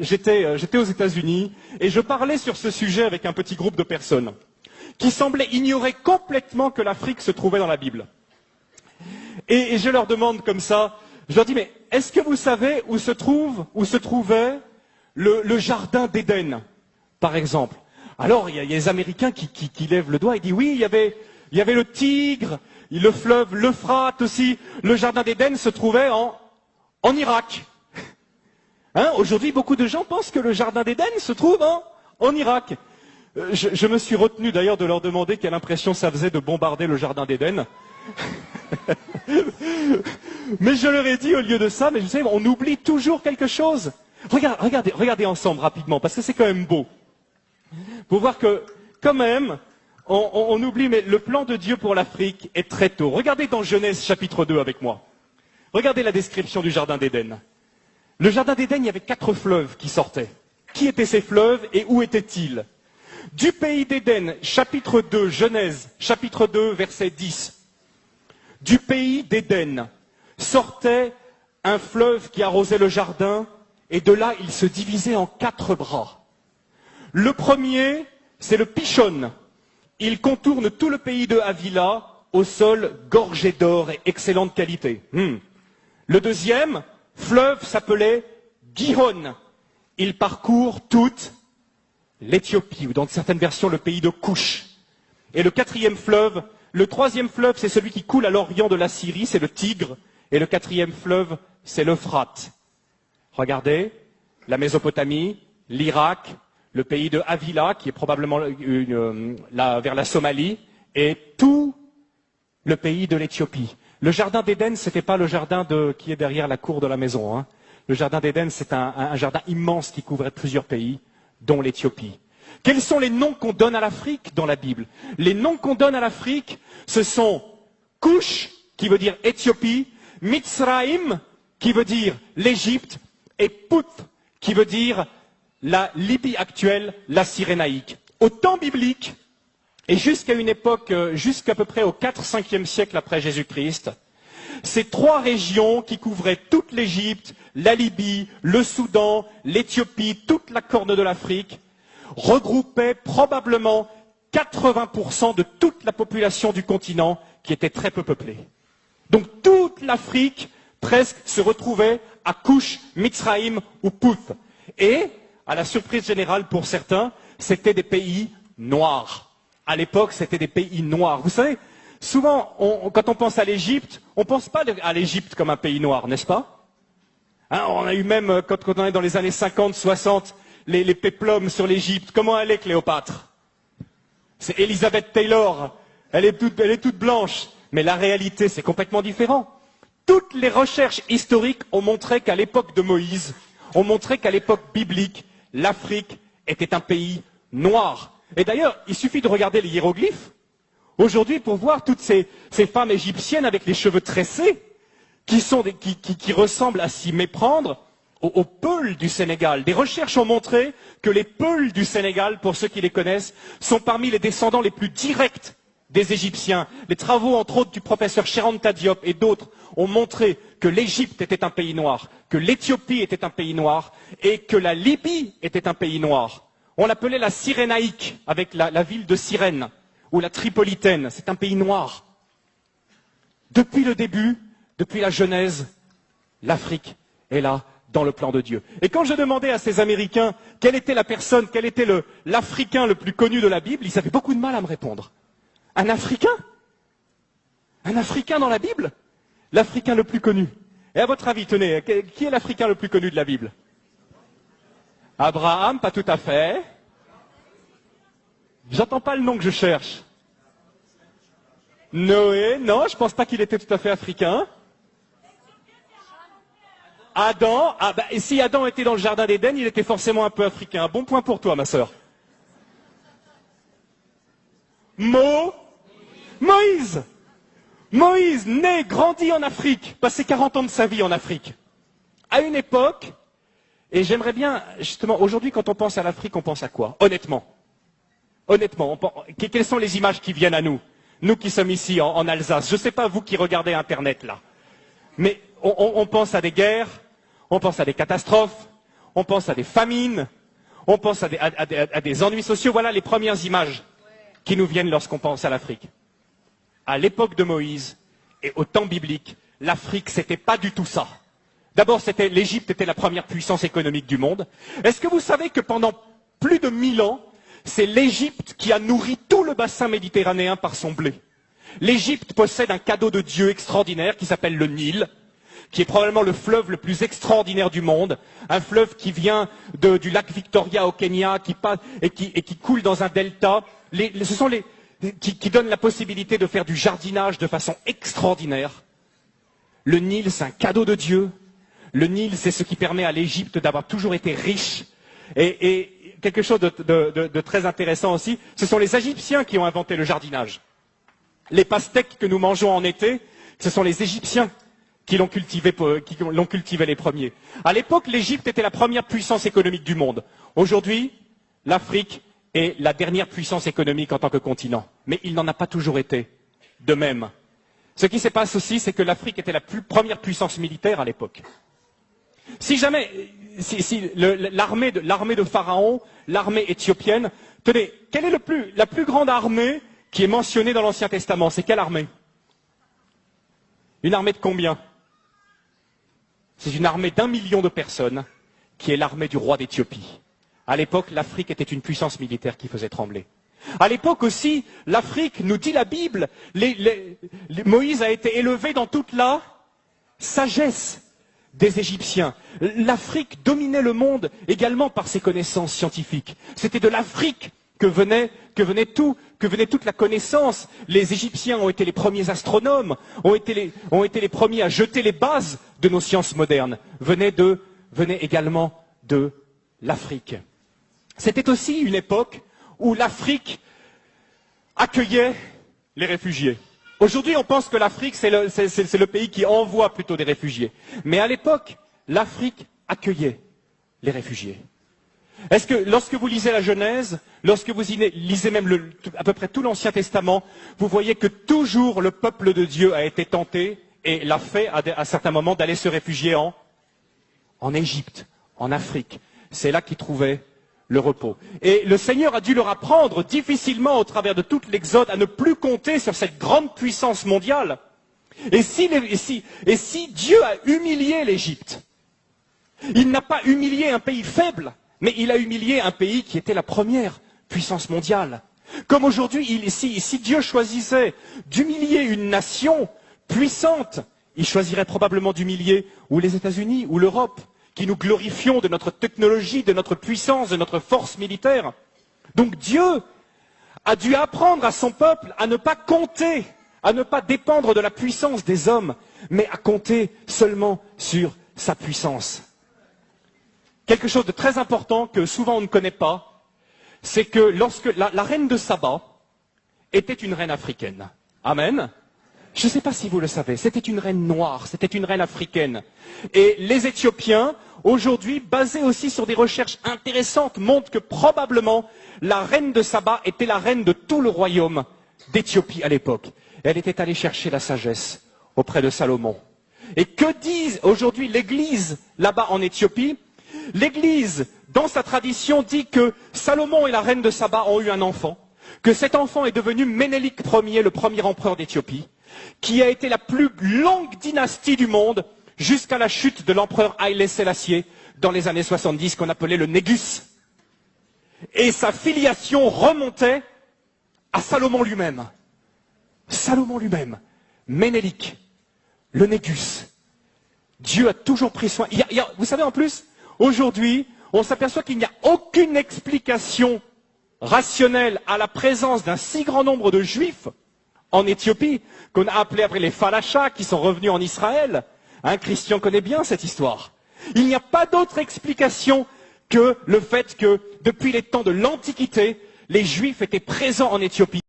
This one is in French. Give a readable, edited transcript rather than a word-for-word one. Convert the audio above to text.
j'étais aux États-Unis et je parlais sur ce sujet avec un petit groupe de personnes qui semblaient ignorer complètement que l'Afrique se trouvait dans la Bible. Et je leur demande comme ça, je leur dis, mais est-ce que vous savez où se trouvait le jardin d'Éden, par exemple? Alors, il y a les Américains qui lèvent le doigt et disent, oui, il y avait le Tigre, le fleuve, l'Euphrate aussi. Le jardin d'Éden se trouvait en Irak. Hein, aujourd'hui, beaucoup de gens pensent que le jardin d'Éden se trouve en Irak. Je me suis retenu d'ailleurs de leur demander quelle impression ça faisait de bombarder le jardin d'Éden. Mais je leur ai dit au lieu de ça, mais vous savez, on oublie toujours quelque chose. Regardez ensemble rapidement, parce que c'est quand même beau. Pour voir que, quand même, on oublie, mais le plan de Dieu pour l'Afrique est très tôt. Regardez dans Genèse chapitre 2 avec moi. Regardez la description du jardin d'Éden. Le jardin d'Éden, il y avait 4 fleuves qui sortaient. Qui étaient ces fleuves et où étaient-ils? Du pays d'Éden, chapitre 2, Genèse, chapitre 2, verset 10. Du pays d'Éden sortait un fleuve qui arrosait le jardin, et de là, il se divisait en 4 bras. Le premier, c'est le Pishon. Il contourne tout le pays de Havila, au sol gorgé d'or et excellente qualité. Le deuxième fleuve s'appelait Gihon. Il parcourt toute l'Éthiopie, ou dans certaines versions, le pays de Couche. Et le troisième fleuve, c'est celui qui coule à l'orient de la Syrie, c'est le Tigre. Et le 4e fleuve, c'est l'Euphrate. Regardez, la Mésopotamie, l'Irak, le pays de Havila, qui est probablement vers la Somalie, et tout le pays de l'Éthiopie. Le jardin d'Éden, ce n'était pas le jardin qui est derrière la cour de la maison. Hein. Le jardin d'Éden, c'est un jardin immense qui couvrait plusieurs pays, dont l'Éthiopie. Quels sont les noms qu'on donne à l'Afrique dans la Bible? Les noms qu'on donne à l'Afrique, ce sont Couche, qui veut dire Éthiopie, Mitzraïm, qui veut dire l'Égypte, et Put, qui veut dire la Libye actuelle, la Cyrénaïque. Au temps biblique, et jusqu'à une époque, jusqu'à peu près au 4-5e siècle après Jésus-Christ, ces 3 régions qui couvraient toute l'Égypte, la Libye, le Soudan, l'Éthiopie, toute la corne de l'Afrique, regroupaient probablement 80% de toute la population du continent qui était très peu peuplée. Donc toute l'Afrique, presque, se retrouvait à Couche, Mitzraïm ou Put. Et, à la surprise générale pour certains, c'était des pays noirs. À l'époque, c'était des pays noirs. Vous savez, souvent, quand on pense à l'Égypte, on ne pense pas à l'Égypte comme un pays noir, n'est-ce pas? Hein, on a eu même, quand on est dans les années 50, 60, les péplums sur l'Égypte. Comment elle est, Cléopâtre? C'est Elizabeth Taylor. Elle est toute blanche. Mais la réalité, c'est complètement différent. Toutes les recherches historiques ont montré qu'à l'époque de Moïse, ont montré qu'à l'époque biblique, l'Afrique était un pays noir. Et d'ailleurs, il suffit de regarder les hiéroglyphes aujourd'hui pour voir toutes ces femmes égyptiennes avec les cheveux tressés qui ressemblent à s'y méprendre aux Peuls du Sénégal. Des recherches ont montré que les Peuls du Sénégal, pour ceux qui les connaissent, sont parmi les descendants les plus directs des Égyptiens. Les travaux, entre autres, du professeur Cheranta Diop et d'autres ont montré que l'Égypte était un pays noir, que l'Éthiopie était un pays noir et que la Libye était un pays noir. On l'appelait la Cyrénaïque, avec la ville de Cyrène, ou la Tripolitaine. C'est un pays noir. Depuis le début, depuis la Genèse, l'Afrique est là, dans le plan de Dieu. Et quand je demandais à ces Américains quelle était la personne, quel était l'Africain le plus connu de la Bible, ils avaient beaucoup de mal à me répondre. Un Africain? Un Africain dans la Bible? L'Africain le plus connu. Et à votre avis, tenez, qui est l'Africain le plus connu de la Bible? Abraham, pas tout à fait. J'entends pas le nom que je cherche. Noé, non, je pense pas qu'il était tout à fait africain. Adam, et si Adam était dans le jardin d'Éden, il était forcément un peu africain. Bon point pour toi, ma sœur. Moïse. Moïse, né, grandi en Afrique, passé 40 ans de sa vie en Afrique. À une époque, et j'aimerais bien, justement, aujourd'hui, quand on pense à l'Afrique, on pense à quoi? Honnêtement, quelles sont les images qui viennent à nous? Nous qui sommes ici, en Alsace. Je ne sais pas, vous qui regardez Internet, là. Mais on pense à des guerres, on pense à des catastrophes, on pense à des famines, on pense à des ennuis sociaux. Voilà les premières images qui nous viennent lorsqu'on pense à l'Afrique. À l'époque de Moïse et au temps biblique, l'Afrique, c'était pas du tout ça. D'abord, l'Égypte était la première puissance économique du monde. Est-ce que vous savez que pendant plus de 1000 ans, c'est l'Égypte qui a nourri tout le bassin méditerranéen par son blé? L'Égypte possède un cadeau de Dieu extraordinaire qui s'appelle le Nil, qui est probablement le fleuve le plus extraordinaire du monde, un fleuve qui vient du lac Victoria au Kenya, qui coule dans un delta. Qui donne la possibilité de faire du jardinage de façon extraordinaire. Le Nil, c'est un cadeau de Dieu. Le Nil, c'est ce qui permet à l'Égypte d'avoir toujours été riche. Et quelque chose de très intéressant aussi, ce sont les Égyptiens qui ont inventé le jardinage. Les pastèques que nous mangeons en été, ce sont les Égyptiens qui l'ont cultivé les premiers. À l'époque, l'Égypte était la première puissance économique du monde. Aujourd'hui, l'Afrique est la dernière puissance économique en tant que continent. Mais il n'en a pas toujours été de même. Ce qui se passe aussi, c'est que l'Afrique était la première puissance militaire à l'époque. Si l'armée de Pharaon, l'armée éthiopienne, tenez, quelle est la plus grande armée qui est mentionnée dans l'Ancien Testament? C'est quelle armée? Une armée de combien? C'est une armée d'1 million de personnes qui est l'armée du roi d'Éthiopie. À l'époque, l'Afrique était une puissance militaire qui faisait trembler. À l'époque aussi, l'Afrique, nous dit la Bible, Moïse a été élevé dans toute la sagesse des Égyptiens. L'Afrique dominait le monde également par ses connaissances scientifiques. C'était de l'Afrique que venait toute la connaissance. Les Égyptiens ont été les premiers astronomes, ont été les premiers à jeter les bases de nos sciences modernes. Venait également de l'Afrique. C'était aussi une époque où l'Afrique accueillait les réfugiés. Aujourd'hui, on pense que l'Afrique, c'est le pays qui envoie plutôt des réfugiés. Mais à l'époque, l'Afrique accueillait les réfugiés. Est-ce que lorsque vous lisez la Genèse, lorsque vous lisez même à peu près tout l'Ancien Testament, vous voyez que toujours le peuple de Dieu a été tenté et l'a fait à certains moments d'aller se réfugier en Égypte, en Afrique. C'est là qu'ils trouvaient le repos. Et le Seigneur a dû leur apprendre difficilement au travers de toute l'Exode à ne plus compter sur cette grande puissance mondiale. Et si Dieu a humilié l'Égypte, il n'a pas humilié un pays faible, mais il a humilié un pays qui était la première puissance mondiale. Comme aujourd'hui, si Dieu choisissait d'humilier une nation puissante, il choisirait probablement d'humilier ou les États-Unis ou l'Europe, qui nous glorifions de notre technologie, de notre puissance, de notre force militaire. Donc Dieu a dû apprendre à son peuple à ne pas compter, à ne pas dépendre de la puissance des hommes, mais à compter seulement sur sa puissance. Quelque chose de très important que souvent on ne connaît pas, c'est que lorsque la reine de Saba était une reine africaine. Amen. Je ne sais pas si vous le savez, c'était une reine noire, c'était une reine africaine. Et les Éthiopiens, aujourd'hui, basés aussi sur des recherches intéressantes, montrent que probablement la reine de Saba était la reine de tout le royaume d'Éthiopie à l'époque. Elle était allée chercher la sagesse auprès de Salomon. Et que dit aujourd'hui l'Église là-bas en Éthiopie? L'Église, dans sa tradition, dit que Salomon et la reine de Saba ont eu un enfant, que cet enfant est devenu Ménélik Ier, le premier empereur d'Éthiopie, qui a été la plus longue dynastie du monde jusqu'à la chute de l'empereur Haïlé Sélassié dans les années 70, qu'on appelait le Négus. Et sa filiation remontait à Salomon lui-même. Salomon lui-même, Ménélik, le Négus. Dieu a toujours pris soin. Vous savez, en plus, aujourd'hui, on s'aperçoit qu'il n'y a aucune explication rationnelle à la présence d'un si grand nombre de Juifs en Éthiopie, qu'on a appelé après les Falachas, qui sont revenus en Israël. Christian connaît bien cette histoire. Il n'y a pas d'autre explication que le fait que, depuis les temps de l'Antiquité, les Juifs étaient présents en Éthiopie.